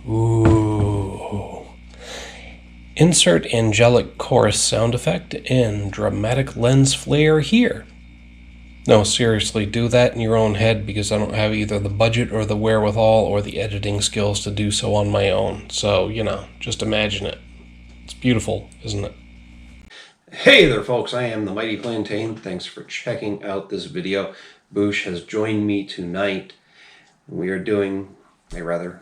Ooh. Insert angelic chorus sound effect and dramatic lens flare here. No, seriously, do that in your own head because I don't have either the budget or the wherewithal or the editing skills to do so on my own. So, just imagine it. It's beautiful, isn't it? Hey there, folks. I am the Mighty Plantain. Thanks for checking out this video. Bouch has joined me tonight. We are doing a rather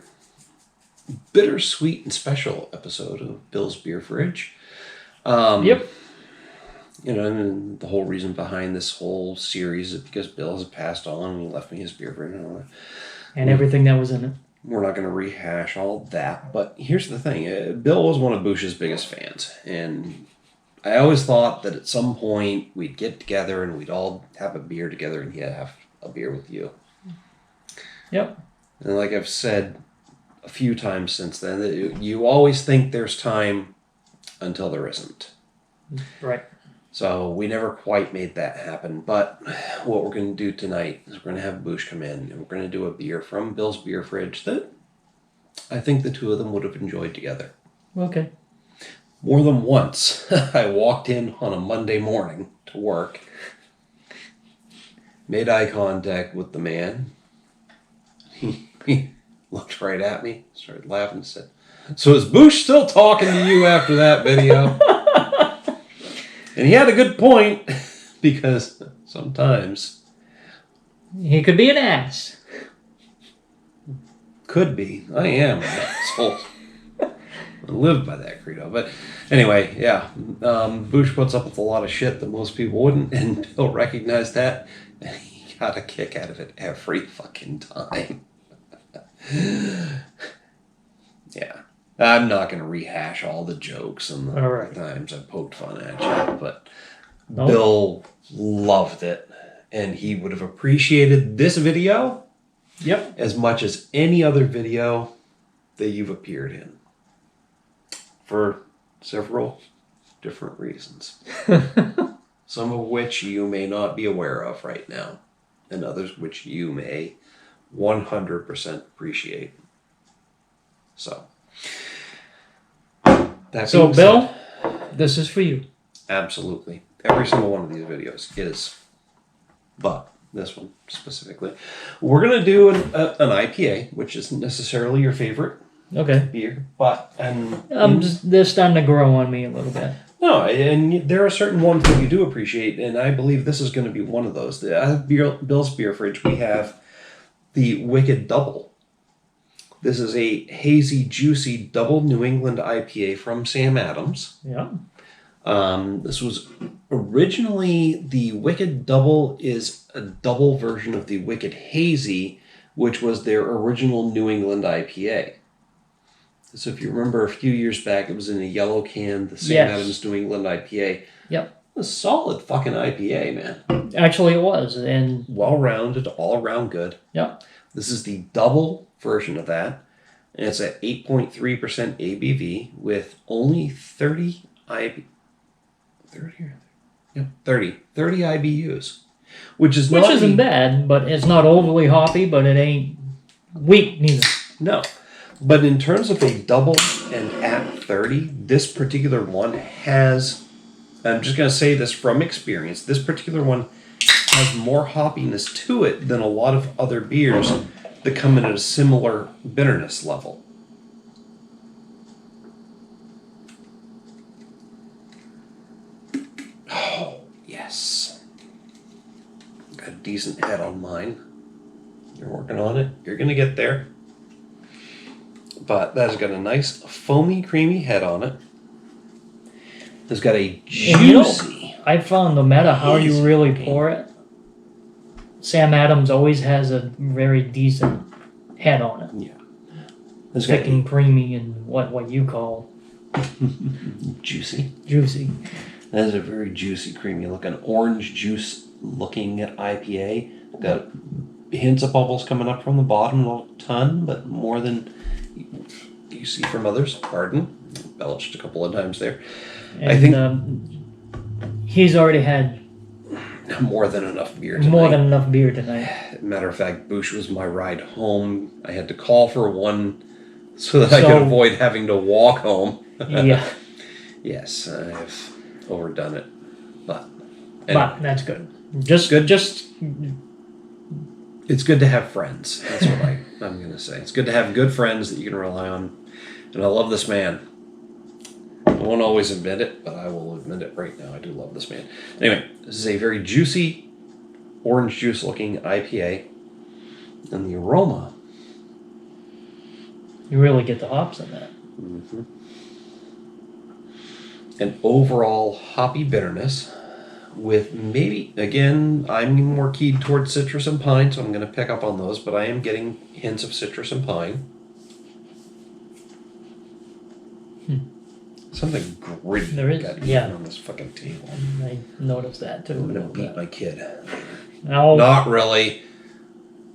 bittersweet and special episode of Bill's Beer Fridge. Yep. And the whole reason behind this whole series is because Bill has passed on and he left me his beer fridge and all that. And everything that was in it. We're not going to rehash all that, but here's the thing. Bill was one of Bouch's biggest fans, and I always thought that at some point we'd get together and we'd all have a beer together and he'd have a beer with you. Yep. And like I've said a few times since then, you always think there's time until there isn't. Right. So we never quite made that happen. But what we're going to do tonight is we're going to have Bouch come in and we're going to do a beer from Bill's Beer Fridge that I think the two of them would have enjoyed together. Okay. More than once, I walked in on a Monday morning to work, made eye contact with the man. He looked right at me, started laughing, and said, "So is Bouch still talking to you after that video?" And he had a good point, because sometimes He could be an ass. could be. I am an asshole. I live by that credo. But anyway, yeah. Bouch puts up with a lot of shit that most people wouldn't, and Bill recognized that, and he got a kick out of it every fucking time. Yeah. I'm not going to rehash all the jokes and the Alright. times I poked fun at you, but Nope. Bill loved it, and he would have appreciated this video Yep. as much as any other video that you've appeared in, for several different reasons. Some of which you may not be aware of right now, and others which you may 100% appreciate. So, that So, being Bill, said, this is for you. absolutely. Every single one of these videos is, but this one specifically. We're going to do an IPA, which isn't necessarily your favorite Okay. beer, but... They're starting to grow on me a little bit. No, and there are certain ones that we do appreciate, and I believe this is going to be one of those. Bill's Beer Fridge, we have the Wicked Double. This is a hazy, juicy double New England IPA from Sam Adams. Yeah. This was originally, the Wicked Double is a double version of the Wicked Hazy, which was their original New England IPA. So if you remember a few years back, it was in a yellow can, the Sam Adams New England IPA. Yep. A solid fucking IPA, man. Actually, it was. And Well-rounded, all around good. yep. This is the double version of that. And it's at 8.3% ABV with only 30 IBUs. Which isn't bad, but it's not overly hoppy, but it ain't weak neither. No. But in terms of a double and at 30, this particular one has, I'm just going to say this from experience, this particular one has more hoppiness to it than a lot of other beers that come in at a similar bitterness level. Oh, yes. Got a decent head on mine. You're working on it. You're going to get there. But that has got a nice foamy, creamy head on it. It's got a juicy... I found no matter how you hazy really cream. pour it, Sam Adams always has a very decent head on it. Yeah. It's got Thick and creamy and what you call juicy. juicy. That is a very juicy, creamy looking, orange juice looking at IPA. Got hints of bubbles coming up from the bottom, not a ton, but more than you see from others. Pardon. Belched a couple of times there. And, I think he's already had more than enough beer tonight. more than enough beer tonight. Matter of fact, Bouch was my ride home. I had to call for one so that I So- can avoid having to walk home. Yeah, Yes, I've overdone it, but but that's good. Just Good. Just it's good to have friends. That's what I'm going to say. It's good to have good friends that you can rely on. And I love this man. I won't always admit it, but I will admit it right now. I do love this man. Anyway, this is a very juicy, orange juice looking IPA. And the aroma. you really get the hops in that. Mm-hmm. An overall hoppy bitterness. With maybe, again, I'm more keyed towards citrus and pine, so I'm going to pick up on those, but I am getting hints of citrus and pine. Something gritty There is, got yeah. on this fucking table. I noticed that too. I'm going to beat my kid. No, Not really.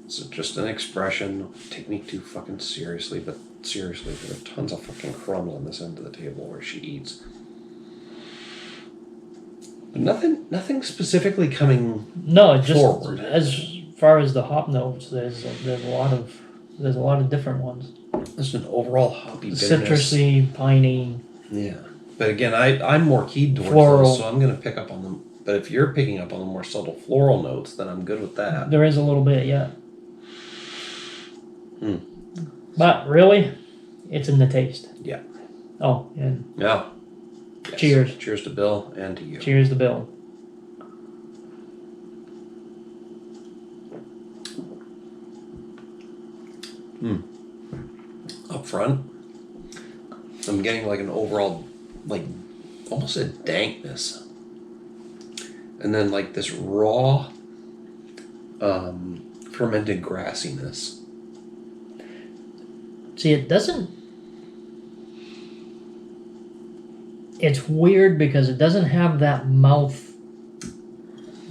It's just an expression. Don't take me too fucking seriously, but seriously, there are tons of fucking crumbs on this end of the table where she eats. But nothing specifically coming. no, just forward. as far as the hop notes, there's a lot of different ones. Just an overall hoppy bitterness. Citrusy, piney. Yeah. But again, I'm more keyed towards Floral. those, so I'm going to pick up on them. But if you're picking up on the more subtle floral notes, then I'm good with that. There is a little bit, yeah. Hmm. But really, it's in the taste. Yeah. Oh, and Yeah. Yes. Cheers. Cheers to Bill and to you. cheers to Bill. Up front, I'm getting like an overall, like almost a dankness. And then like this raw, fermented grassiness. See, it doesn't. It's weird because it doesn't have that mouth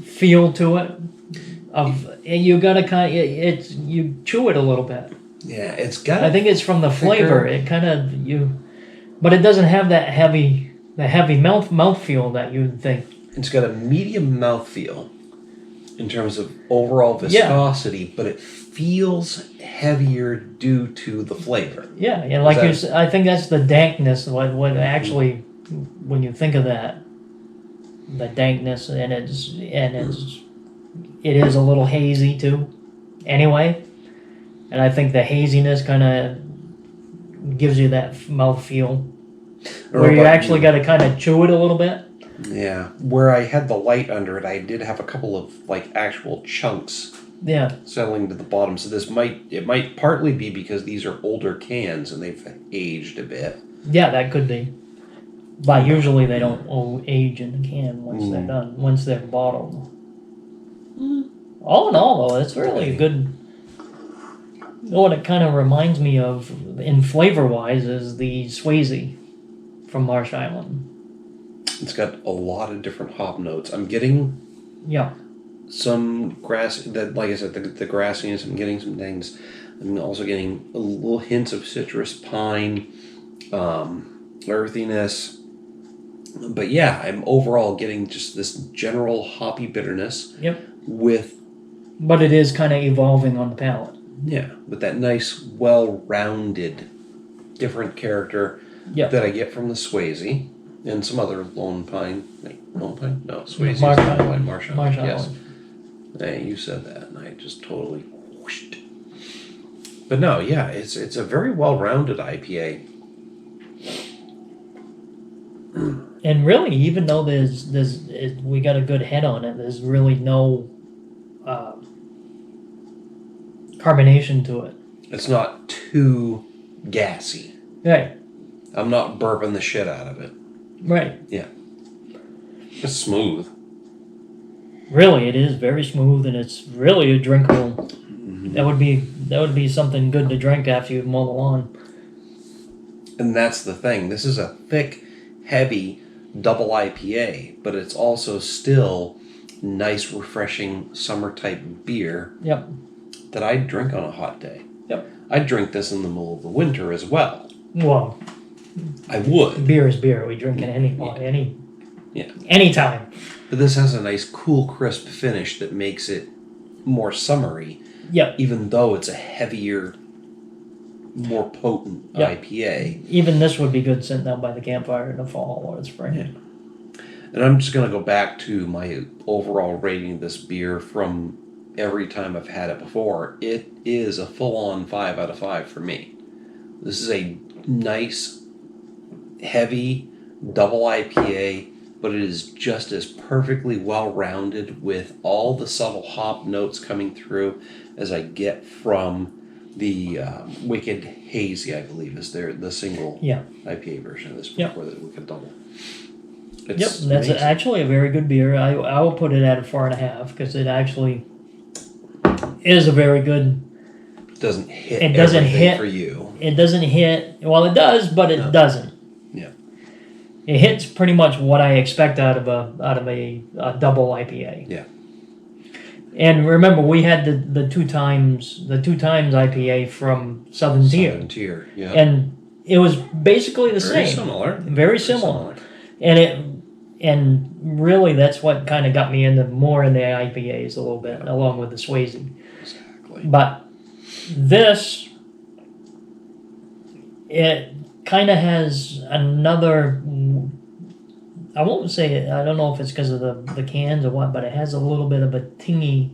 feel to it. And you gotta it's you chew it a little bit. Yeah, it's got. I think it's from the flavor. It kind of but it doesn't have that heavy mouth feel that you'd think. It's got a medium mouthfeel in terms of overall viscosity, but it feels heavier due to the flavor. Yeah, and like I think that's the dankness. What actually, when you think of that, the dankness, and it is a little hazy too. Anyway, and I think the haziness kind of gives you that mouth feel where you actually got to kind of chew it a little bit. Yeah, where I had the light under it, I did have a couple of like actual chunks Yeah, settling to the bottom. So it might partly be because these are older cans and they've aged a bit. yeah, that could be. But usually they don't age in the can once they're done, once they're bottled. All in all, though, it's really a good. What it kind of reminds me of, in flavor-wise, is the Swayze from Marsh Island. It's got a lot of different hop notes. I'm getting Yeah, some grass, that, like I said, the grassiness. I'm getting some things. I'm also getting a little hints of citrus, pine, earthiness. But yeah, I'm overall getting just this general hoppy bitterness. Yep. But it is kind of evolving on the palate. Yeah, with that nice, well-rounded, different character Yep. that I get from the Swayze and some other Lone Pine. Wait, Lone Pine? No, Swayze. Marsh Lone Island. Pine, Marsh Island. Marsh Yes. Island. Hey, you said that, and I just totally whooshed. But no, yeah, it's a very well-rounded IPA. And really, even though we got a good head on it, there's really no carbonation to it. It's not too gassy. Right. I'm not burping the shit out of it. Right. Yeah. It's smooth. Really, it is very smooth, and it's really a drinkable. Mm-hmm. That would be something good to drink after you mow the lawn. And that's the thing. This is a thick, heavy double IPA, but it's also still nice, refreshing summer type beer. Yep. That I'd drink on a hot day. Yep. I'd drink this in the middle of the winter as well. Well, I would. beer is beer. We drink it anytime. But this has a nice, cool, crisp finish that makes it more summery, Yep. even though it's a heavier more potent Yep. IPA. Even this would be good sitting down by the campfire in the fall or the spring. Yeah. And I'm just going to go back to my overall rating of this beer from every time I've had it before. It is a full-on 5 out of 5 for me. This is a nice, heavy, double IPA, but it is just as perfectly well-rounded with all the subtle hop notes coming through as I get from the Wicked Hazy, I believe, is the single Yeah. IPA version of this Yep. before the Wicked Double. Yep, It's that's amazing. actually a very good beer. I will put it at a 4.5 because it actually is a very good. It doesn't hit It doesn't everything hit- for you. It doesn't hit. Well, it does, but it No. doesn't. Yeah. It hits pretty much what I expect out of a double IPA. Yeah. And remember, we had the two times IPA from Southern Tier, Southern Tier. Yeah. and it was basically the Very same. similar. Very similar. And really, that's what kind of got me into more in the IPAs a little bit, along with the Swayze. Exactly. But this, it kind of has another. I won't say it. I don't know if it's because of the cans or what, but it has a little bit of a tinny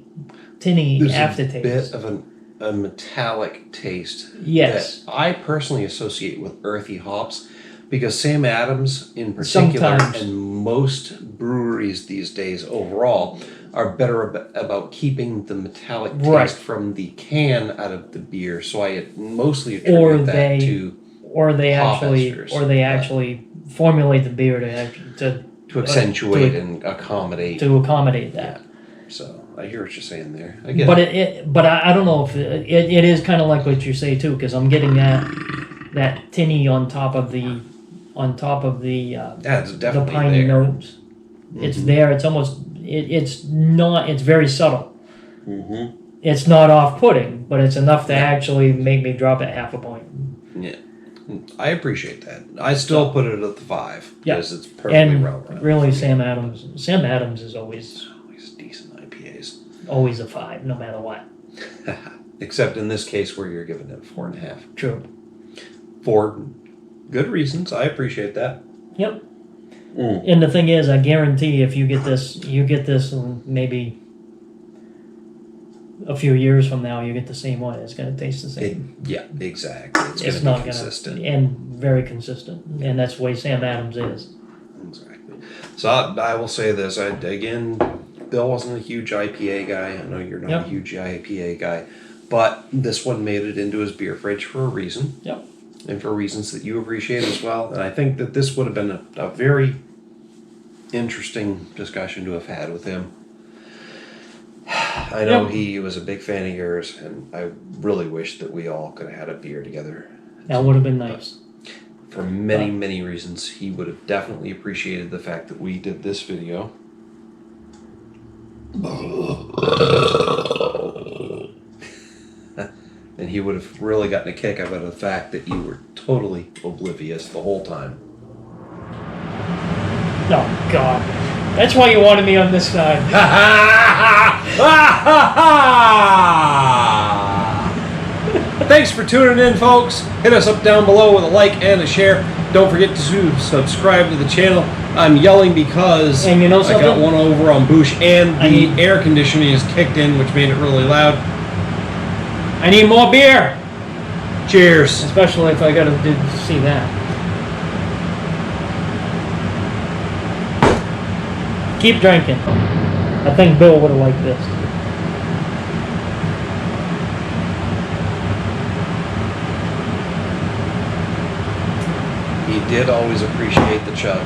There's aftertaste. a bit of a metallic taste Yes. that I personally associate with earthy hops because Sam Adams in particular Sometimes. and most breweries these days overall are better about keeping the metallic taste Right. from the can out of the beer. So I mostly Or attribute that they- to or they hop actually, esters, or they but- actually formulate the beer to accentuate and accommodate. accommodate that. So I hear what you're saying there. I get But it. but I don't know if it is kind of like what you say too, because I'm getting that tinny on top of the Yeah, it's the definitely piney there. notes. It's there. It's almost it's not. It's very subtle. Mm-hmm. It's not off-putting, but it's enough to Yeah. actually make me drop it half a point. Yeah, I appreciate that. I still put it at the 5 Yeah. because it's perfectly And well-rounded. really, Sam Adams is always Always decent IPAs, a 5, no matter what. except in this case where you're giving it 4.5 True. for good reasons. I appreciate that. Yep. Mm. And the thing is, I guarantee if you get this in maybe a few years from now, you get the same one. It's going to taste the same. Yeah, exactly. It's It's going not to be going consistent. to, and very consistent. And that's the way Sam Adams is. Exactly. So I will say this. Again, Bill wasn't a huge IPA guy. I know you're not Yep. a huge IPA guy, but this one made it into his beer fridge for a reason. Yep. And for reasons that you appreciate as well. And I think that this would have been a very interesting discussion to have had with him. I know Yep. he was a big fan of yours, and I really wish that we all could have had a beer together. That would have been nice. For many, many reasons, he would have definitely appreciated the fact that we did this video. And he would have really gotten a kick out of the fact that you were totally oblivious the whole time. Oh, God. That's why you wanted me on this side. Thanks for tuning in, folks. Hit us up down below with a like and a share. Don't forget to subscribe to the channel. I'm yelling because And you know I got something? one over on Bouch and I the need- air conditioning is kicked in, which made it really loud. I need more beer. Cheers. Especially if I got to see that. Keep drinking. I think Bill would have liked this. He did always appreciate the chug.